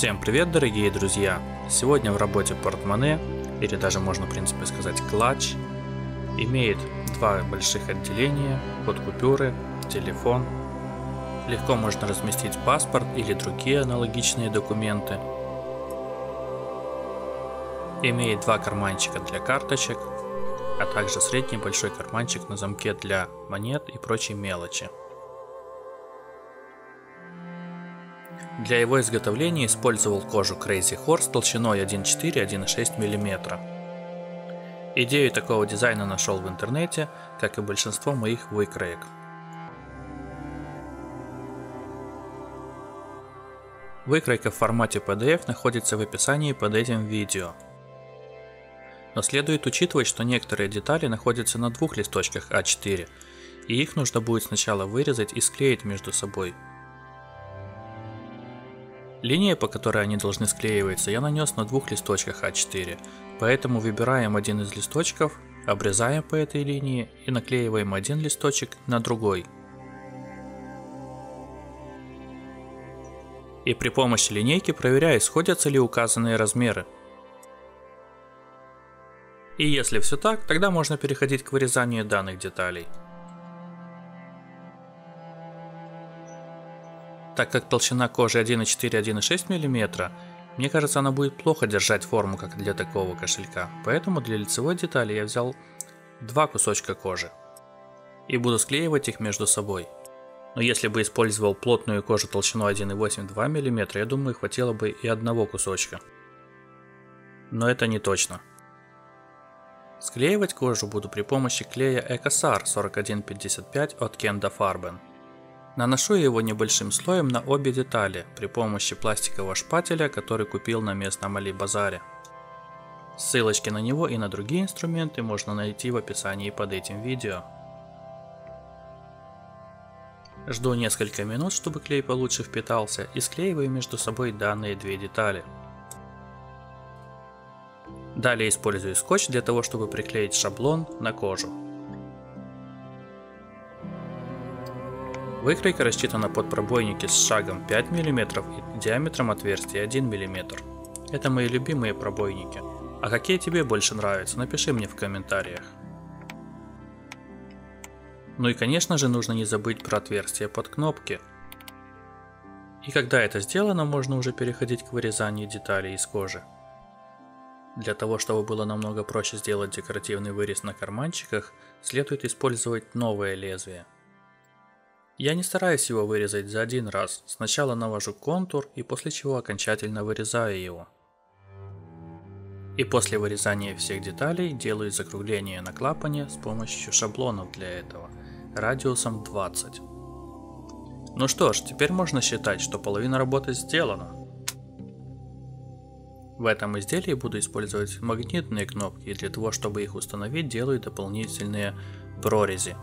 Всем привет, дорогие друзья! Сегодня в работе портмоне, или даже можно в принципе сказать клатч, имеет два больших отделения под купюры, телефон. Легко можно разместить паспорт или другие аналогичные документы. Имеет два карманчика для карточек, а также средний большой карманчик на замке для монет и прочей мелочи. Для его изготовления использовал кожу Crazy Horse толщиной 1,4-1,6 мм. Идею такого дизайна нашел в интернете, как и большинство моих выкроек. Выкройка в формате PDF находится в описании под этим видео. Но следует учитывать, что некоторые детали находятся на двух листочках А4, и их нужно будет сначала вырезать и склеить между собой. Линия, по которой они должны склеиваться, я нанес на двух листочках А4, поэтому выбираем один из листочков, обрезаем по этой линии и наклеиваем один листочек на другой. И при помощи линейки проверяю, сходятся ли указанные размеры. И если все так, тогда можно переходить к вырезанию данных деталей. Так как толщина кожи 1,4-1,6 мм, мне кажется, она будет плохо держать форму, как для такого кошелька, поэтому для лицевой детали я взял два кусочка кожи и буду склеивать их между собой. Но если бы использовал плотную кожу толщиной 1,8-2 мм, я думаю, хватило бы и одного кусочка. Но это не точно. Склеивать кожу буду при помощи клея Ecosar 4155 от Kenda Farben. Наношу его небольшим слоем на обе детали при помощи пластикового шпателя, который купил на местном Алибазаре. Ссылочки на него и на другие инструменты можно найти в описании под этим видео. Жду несколько минут, чтобы клей получше впитался, и склеиваю между собой данные две детали. Далее использую скотч для того, чтобы приклеить шаблон на кожу. Выкройка рассчитана под пробойники с шагом 5 мм и диаметром отверстия 1 мм. Это мои любимые пробойники. А какие тебе больше нравятся, напиши мне в комментариях. Ну и конечно же нужно не забыть про отверстие под кнопки. И когда это сделано, можно уже переходить к вырезанию деталей из кожи. Для того, чтобы было намного проще сделать декоративный вырез на карманчиках, следует использовать новое лезвие. Я не стараюсь его вырезать за один раз, сначала навожу контур и после чего окончательно вырезаю его. И после вырезания всех деталей делаю закругление на клапане с помощью шаблонов для этого, радиусом 20. Ну что ж, теперь можно считать, что половина работы сделана. В этом изделии буду использовать магнитные кнопки, и для того, чтобы их установить, делаю дополнительные прорези.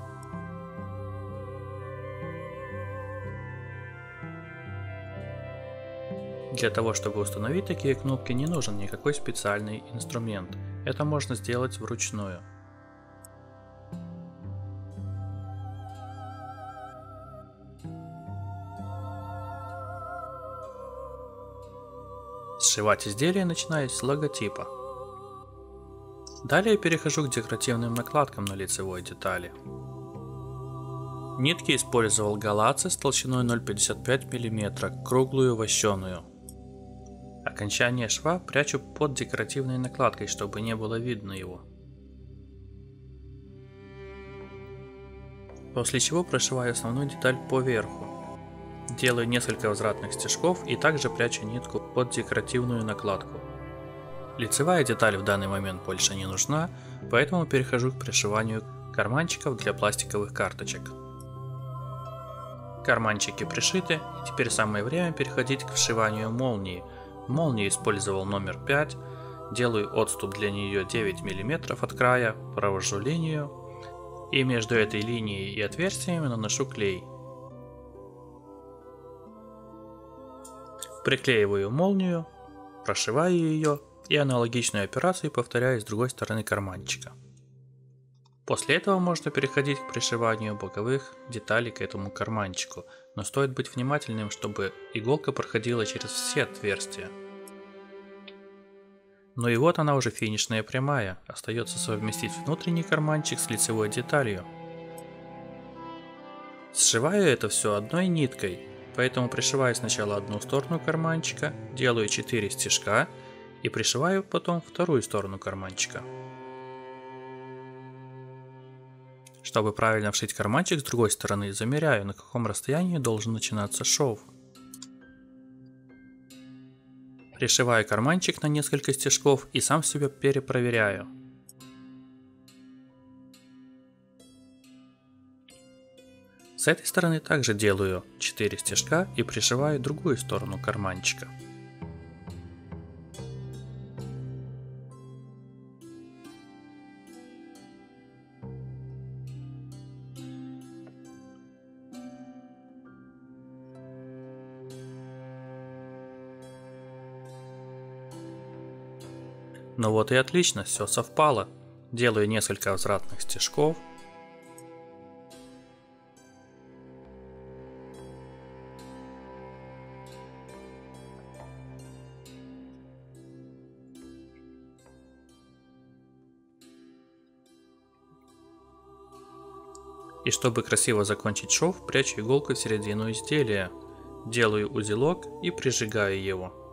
Для того, чтобы установить такие кнопки, не нужен никакой специальный инструмент. Это можно сделать вручную. Сшивать изделие начинаю с логотипа. Далее перехожу к декоративным накладкам на лицевой детали. Нитки использовал галаци с толщиной 0,55 мм, круглую вощеную. Окончание шва прячу под декоративной накладкой, чтобы не было видно его. После чего прошиваю основную деталь поверху. Делаю несколько возвратных стежков и также прячу нитку под декоративную накладку. Лицевая деталь в данный момент больше не нужна, поэтому перехожу к пришиванию карманчиков для пластиковых карточек. Карманчики пришиты, и теперь самое время переходить к вшиванию молнии. Молнию использовал номер 5, делаю отступ для нее 9 мм от края, провожу линию и между этой линией и отверстиями наношу клей. Приклеиваю молнию, прошиваю ее и аналогичную операцию повторяю с другой стороны карманчика. После этого можно переходить к пришиванию боковых деталей к этому карманчику, но стоит быть внимательным, чтобы иголка проходила через все отверстия. Ну и вот она уже финишная прямая, остается совместить внутренний карманчик с лицевой деталью. Сшиваю это все одной ниткой, поэтому пришиваю сначала одну сторону карманчика, делаю 4 стежка и пришиваю потом вторую сторону карманчика. Чтобы правильно вшить карманчик с другой стороны, замеряю, на каком расстоянии должен начинаться шов. Пришиваю карманчик на несколько стежков и сам себя перепроверяю. С этой стороны также делаю 4 стежка и пришиваю другую сторону карманчика. Ну вот и отлично, все совпало. Делаю несколько возвратных стежков. И чтобы красиво закончить шов, прячу иголку в середину изделия. Делаю узелок и прижигаю его.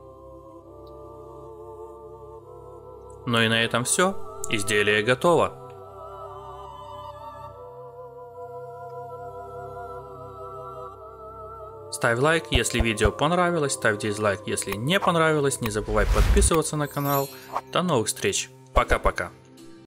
Ну и на этом все. Изделие готово. Ставь лайк, если видео понравилось, ставь дизлайк, если не понравилось, не забывай подписываться на канал. До новых встреч. Пока-пока.